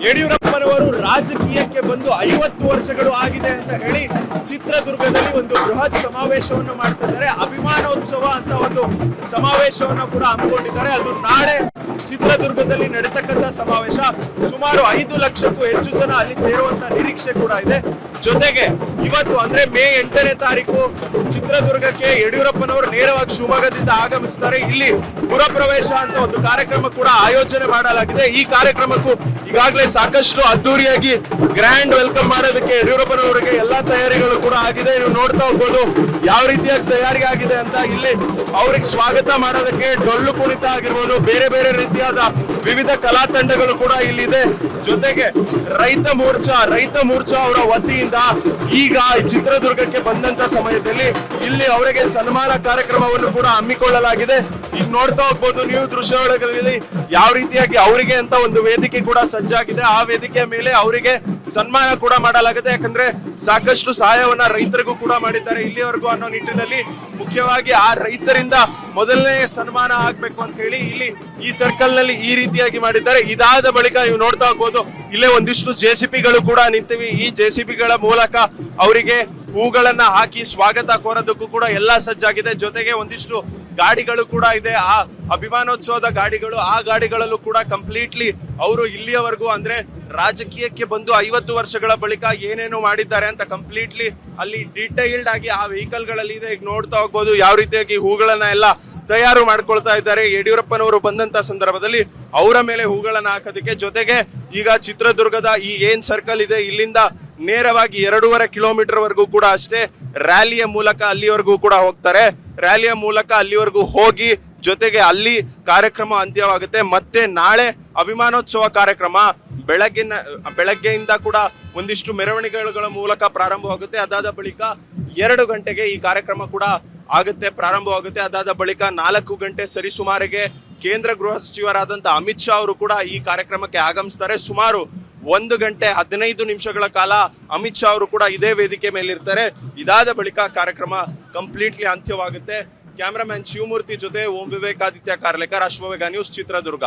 ಯಡಿಯೂರಪ್ಪನವರು ರಾಜಕೀಯಕ್ಕೆ ಬಂದು 50 ವರ್ಷಗಳು ಆಗಿದೆ ಅಂತ ಹೇಳಿ ಚಿತ್ರದುರ್ಗದಲ್ಲಿ ಒಂದು ಬೃಹತ್ ಸಮಾವೇಶವನ್ನು ಮಾಡ್ತಿದ್ದಾರೆ. ಅಭಿಮಾನೋತ್ಸವ ಅಂತ ಒಂದು ಸಮಾವೇಶವನ್ನು ಕೂಡ ಹಮ್ಮಿಕೊಂಡಿದ್ದಾರೆ. ಅದು ನಾಳೆ ಚಿತ್ರದುರ್ಗದಲ್ಲಿ ನಡೀತಕ್ಕಂಥ ಸಮಾವೇಶ. ಸುಮಾರು 5 ಲಕ್ಷಕ್ಕೂ ಹೆಚ್ಚು ಜನ ಅಲ್ಲಿ ಸೇರುವಂತ ನಿರೀಕ್ಷೆ ಕೂಡ ಇದೆ. ಜೊತೆಗೆ ಇವತ್ತು ಅಂದ್ರೆ ಮೇ 8ನೇ ತಾರೀಕು ಚಿತ್ರದುರ್ಗಕ್ಕೆ ಯಡಿಯೂರಪ್ಪನವರು ನೇರವಾಗಿ ಶಿವಮೊಗ್ಗದಿಂದ ಆಗಮಿಸ್ತಾರೆ. ಇಲ್ಲಿ ಪುರಪ್ರವೇಶ ಅಂತ ಒಂದು ಕಾರ್ಯಕ್ರಮ ಕೂಡ ಆಯೋಜನೆ ಮಾಡಲಾಗಿದೆ. ಈ ಕಾರ್ಯಕ್ರಮಕ್ಕೂ ಈಗಾಗಲೇ ಸಾಕಷ್ಟು ಅದ್ದೂರಿಯಾಗಿ ಗ್ರ್ಯಾಂಡ್ ವೆಲ್ಕಮ್ ಮಾಡೋದಕ್ಕೆ ಯಡಿಯೂರಪ್ಪನವರಿಗೆ ಎಲ್ಲಾ ತಯಾರಿಗಳು ಕೂಡ ಆಗಿದೆ. ನೀವು ನೋಡ್ತಾ ಹೋಗ್ಬೋದು ಯಾವ ರೀತಿಯಾಗಿ ತಯಾರಿ ಆಗಿದೆ ಅಂತ. ಇಲ್ಲಿ ಅವ್ರಿಗೆ ಸ್ವಾಗತ ಮಾಡೋದಕ್ಕೆ ಡೊಳ್ಳು ಕುಣಿತ ಆಗಿರ್ಬೋದು, ಬೇರೆ ಬೇರೆ ರೀತಿಯಾದ ವಿವಿಧ ಕಲಾ ತಂಡಗಳು ಕೂಡ ಇಲ್ಲಿದೆ. ಜೊತೆಗೆ ರೈತ ಮೋರ್ಚಾ ಅವರ ವತಿಯಿಂದ ಈಗ ಚಿತ್ರದುರ್ಗಕ್ಕೆ ಬಂದಂತ ಸಮಯದಲ್ಲಿ ಇಲ್ಲಿ ಅವರಿಗೆ ಸನ್ಮಾನ ಕಾರ್ಯಕ್ರಮವನ್ನು ಕೂಡ ಹಮ್ಮಿಕೊಳ್ಳಲಾಗಿದೆ. ಈಗ ನೋಡ್ತಾ ಹೋಗ್ಬೋದು ನೀವು ದೃಶ್ಯಾವಳಿಗಳಲ್ಲಿ ಯಾವ ರೀತಿಯಾಗಿ ಅವರಿಗೆ ಅಂತ ಒಂದು ವೇದಿಕೆ ಕೂಡ ಸಜ್ಜಾಗಿದೆ. ಆ ವೇದಿಕೆಯ ಮೇಲೆ ಅವರಿಗೆ ಸನ್ಮಾನ ಕೂಡ ಮಾಡಲಾಗಿದೆ. ಯಾಕಂದ್ರೆ ಸಾಕಷ್ಟು ಸಹಾಯವನ್ನ ರೈತರಿಗೂ ಕೂಡ ಮಾಡಿದ್ದಾರೆ ಇಲ್ಲಿವರೆಗೂ ಅನ್ನೋ ನಿಟ್ಟಿನಲ್ಲಿ ಮುಖ್ಯವಾಗಿ ಆ ರೈತರಿಂದ ಮೊದಲನೇ ಸನ್ಮಾನ ಆಗ್ಬೇಕು ಅಂತ ಹೇಳಿ ಇಲ್ಲಿ ಈ ಸರ್ಕಲ್ ನಲ್ಲಿ ಈ ರೀತಿಯಾಗಿ ಮಾಡಿದ್ದಾರೆ. ಇದಾದ ಬಳಿಕ ನೀವು ನೋಡ್ತಾ ಹೋಗ್ಬೋದು ಇಲ್ಲೇ ಒಂದಿಷ್ಟು ಜೆಸಿಪಿಗಳು ಕೂಡ ನಿಂತಿವೆ. ಈ ಜೆಸಿಪಿಗಳ ಮೂಲಕ ಅವರಿಗೆ ಹೂಗಳನ್ನ ಹಾಕಿ ಸ್ವಾಗತ ಕೋರೋದಕ್ಕೂ ಕೂಡ ಎಲ್ಲಾ ಸಜ್ಜಾಗಿದೆ. ಜೊತೆಗೆ ಒಂದಿಷ್ಟು ಗಾಡಿಗಳು ಕೂಡ ಇದೆ, ಆ ಅಭಿಮಾನೋತ್ಸವದ ಗಾಡಿಗಳು. ಆ ಗಾಡಿಗಳಲ್ಲೂ ಕೂಡ ಕಂಪ್ಲೀಟ್ಲಿ ಅವರು ಇಲ್ಲಿಯವರೆಗೂ ಅಂದ್ರೆ ರಾಜಕೀಯಕ್ಕೆ ಬಂದು 50 ವರ್ಷಗಳ ಬಳಿಕ ಏನೇನು ಮಾಡಿದ್ದಾರೆ ಅಂತ ಕಂಪ್ಲೀಟ್ಲಿ ಅಲ್ಲಿ ಡೀಟೈಲ್ಡ್ ಆಗಿ ಆ ವೆಹಿಕಲ್ ಗಳಲ್ಲಿ ಇದೆ. ಈಗ ನೋಡ್ತಾ ಹೋಗ್ಬೋದು ಯಾವ ರೀತಿಯಾಗಿ ಹೂಗಳನ್ನ ಎಲ್ಲ ತಯಾರು ಮಾಡ್ಕೊಳ್ತಾ ಇದ್ದಾರೆ. ಯಡಿಯೂರಪ್ಪನವರು ಬಂದಂತ ಸಂದರ್ಭದಲ್ಲಿ ಅವರ ಮೇಲೆ ಹೂಗಳನ್ನ ಹಾಕೋದಕ್ಕೆ. ಜೊತೆಗೆ ಈಗ ಚಿತ್ರದುರ್ಗದ ಈ ಏನ್ ಸರ್ಕಲ್ ಇದೆ ಇಲ್ಲಿಂದ ನೇರವಾಗಿ 2.5 ಕಿಲೋಮೀಟರ್ ವರೆಗೂ ಕೂಡ ಅಷ್ಟೇ ರ್ಯಾಲಿಯ ಮೂಲಕ ಅಲ್ಲಿವರೆಗೂ ಕೂಡ ಹೋಗ್ತಾರೆ. ರ್ಯಾಲಿಯ ಮೂಲಕ ಅಲ್ಲಿವರೆಗೂ ಹೋಗಿ ಜೊತೆಗೆ ಕಾರ್ಯಕ್ರಮ ಅಂತ್ಯವಾಗುತ್ತೆ. ಮತ್ತೆ ನಾಳೆ ಅಭಿಮಾನೋತ್ಸವ ಕಾರ್ಯಕ್ರಮ ಬೆಳಗ್ಗೆಯಿಂದ ಕೂಡ ಒಂದಿಷ್ಟು ಮೆರವಣಿಗೆಗಳ ಮೂಲಕ ಪ್ರಾರಂಭವಾಗುತ್ತೆ. ಅದಾದ ಬಳಿಕ 2 ಗಂಟೆಗೆ ಈ ಕಾರ್ಯಕ್ರಮ ಕೂಡ ಪ್ರಾರಂಭವಾಗುತ್ತೆ. ಅದಾದ ಬಳಿಕ 4 ಗಂಟೆ ಸರಿಸುಮಾರಿಗೆ ಕೇಂದ್ರ ಗೃಹ ಸಚಿವರಾದಂತ ಅಮಿತ್ ಶಾ ಅವರು ಕೂಡ ಈ ಕಾರ್ಯಕ್ರಮಕ್ಕೆ ಆಗಮಿಸ್ತಾರೆ. ಸುಮಾರು 1 ಗಂಟೆ 15 ನಿಮಿಷಗಳ ಕಾಲ ಅಮಿತ್ ಶಾ ಅವರು ಕೂಡ ಇದೇ ವೇದಿಕೆ ಮೇಲಿರ್ತಾರೆ. ಇದಾದ ಬಳಿಕ ಕಾರ್ಯಕ್ರಮ ಕಂಪ್ಲೀಟ್ಲಿ ಅಂತ್ಯವಾಗುತ್ತೆ. ಕ್ಯಾಮರಾಮನ್ ಶಿವಮೂರ್ತಿ ಜೊತೆ ಓಂ ವಿವೇಕಾದಿತ್ಯ ಕಾರ್ಲೇಕರ್, ಅಶ್ವವೇಗ ನ್ಯೂಸ್, ಚಿತ್ರದುರ್ಗ.